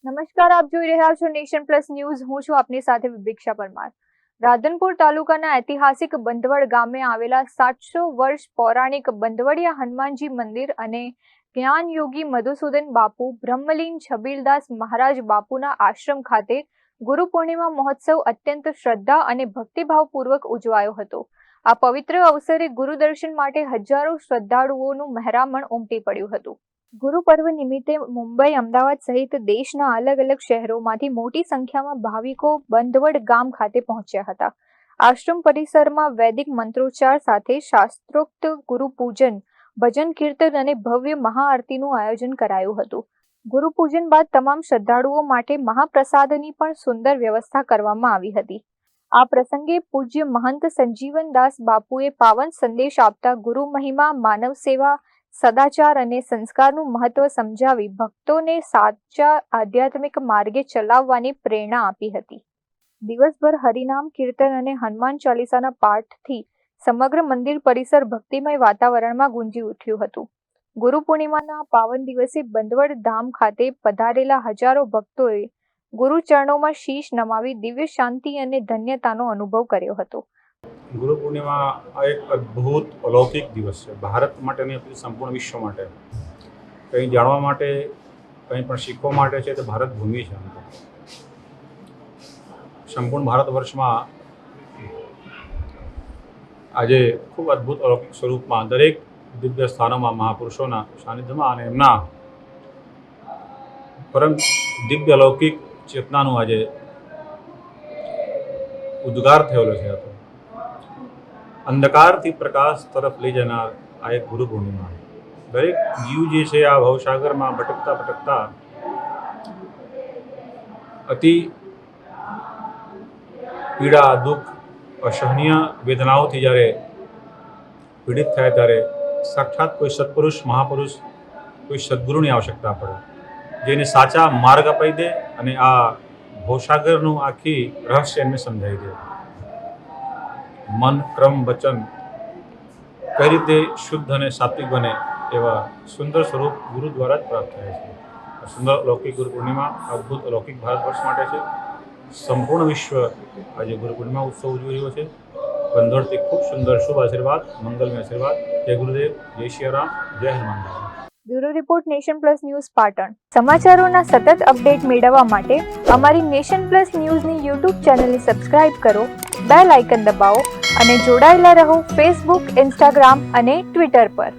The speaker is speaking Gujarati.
નમસ્કાર, આપ જોઈ રહ્યા છો નેશન પ્લસ ન્યૂઝ. હું છું આપની સાથે વિભિક્ષા પરમાર. રાધનપુર તાલુકાના ઐતિહાસિક બંધવડ ગામે આવેલા 700 વર્ષ પૌરાણિક બંધવડિયા હનુમાનજી મંદિર અને જ્ઞાન યોગી મધુસૂદન બાપુ બ્રહ્મલીન છબીલદાસ મહારાજ બાપુના આશ્રમ ખાતે ગુરુ પૂર્ણિમા મહોત્સવ અત્યંત શ્રદ્ધા અને ભક્તિભાવપૂર્વક ઉજવાયો હતો. આ પવિત્ર અવસરે ગુરુ દર્શન માટે હજારો શ્રદ્ધાળુઓનું મહેરામણ ઉમટી પડ્યું હતું. ગુરુ પર્વ નિમિત્તે મુંબઈ, અમદાવાદ સહિત દેશના અલગ અલગ શહેરોમાંથી મોટી સંખ્યામાં ભાવિકો બંધવડ ગામ ખાતે પહોંચ્યા હતા. આશ્રમ પરિસરમાં વૈદિક મંત્રોચ્ચાર સાથે શાસ્ત્રોક્ત ગુરુ પૂજન, ભજન કીર્તન અને ભવ્ય મહાઆરતીનું આયોજન કરાયું હતું. ગુરુ પૂજન બાદ તમામ શ્રદ્ધાળુઓ માટે મહાપ્રસાદની પણ સુંદર વ્યવસ્થા કરવામાં આવી હતી. આ પ્રસંગે પૂજ્ય મહંત સંજીવનદાસ બાપુએ પાવન સંદેશ આપતા ગુરુ મહિમા, માનવ સેવા, સદાચાર અને સંસ્કારનું મહત્વ સમજાવી ભક્તોને સાચા આધ્યાત્મિક માર્ગે ચલાવવાની પ્રેરણા આપી હતી. દિવસભર હરિનામ, કીર્તન અને હનુમાન ચાલીસાના પાઠથી સમગ્ર મંદિર પરિસર ભક્તિમય વાતાવરણમાં ગુંજી ઉઠ્યું હતું. ગુરુ પૂર્ણિમાના પાવન દિવસે બંધવડ ધામ ખાતે પધારેલા હજારો ભક્તોએ ગુરુ ચરણોમાં શીશ નમાવી દિવ્ય શાંતિ અને ધન્યતાનો અનુભવ કર્યો હતો. ગુરુ પૂર્ણિમા આ એક અદ્ભુત અલૌકિક દિવસ છે. ભારત માટે અને સંપૂર્ણ વિશ્વ માટે કંઈ જાણવા માટે, કંઈ પણ શીખવા માટે છે તે ભારત ભૂમિ છે. સંપૂર્ણ ભારત વર્ષમાં આજે ખૂબ અદ્ભુત અલૌકિક સ્વરૂપમાં દરેક દિવ્ય સ્થાનોમાં મહાપુરુષોના સાનિધ્યમાં અને એમના પરમ દિવ્ય અલૌકિક ચેતનાનું આજે ઉદ્ગાર થયેલો છે. અંધકારથી પ્રકાશ તરફ લઈ જનાર આ એક ગુરુ પૂર્ણિમા. દરેક જીવ જે છે આ ભવસાગરમાં ભટકતા ભટકતા અતિ પીડા, દુઃખ, અસહનીય વેદનાઓથી જ્યારે પીડિત થાય ત્યારે સાક્ષાત કોઈ સત્પુરુષ, મહાપુરુષ, કોઈ સદગુરુની આવશ્યકતા પડે, જેને સાચા માર્ગ અપાઈ દે અને આ ભવસાગરનું આખી રહસ્ય એમને સમજાવી દે. મન, ક્રમ, વચન કઈ રીતે શુદ્ધ અને સાત્વિક બને એવા સુંદર સ્વરૂપ ગુરુ દ્વારા જ પ્રાપ્ત થાય છે. સુંદર અલૌકિક ગુરુ પૂર્ણિમા અદ્ભુત અલૌકિક ભારત વર્ષ માટે છે. સંપૂર્ણ વિશ્વ આજે ગુરુ પૂર્ણિમા ઉત્સવ ઉજવી રહ્યો છે. બંધવડથી ખૂબ સુંદર શુભ આશીર્વાદ, મંગલમય આશીર્વાદ. જય ગુરુદેવ, જય શ્રી રામ, જય Hanuman. Bureau report, nation plus news, Patan. સમાચારોના સતત અપડેટ મેળવવા માટે અમારી નેશન પ્લસ ન્યૂઝની યુટ્યુબ ચેનલને સબસ્ક્રાઇબ કરો, બેલ આઇકન દબાવો અને જોડાયેલા રહો ફેસબુક, ઇન્સ્ટાગ્રામ અને ટ્વિટર પર.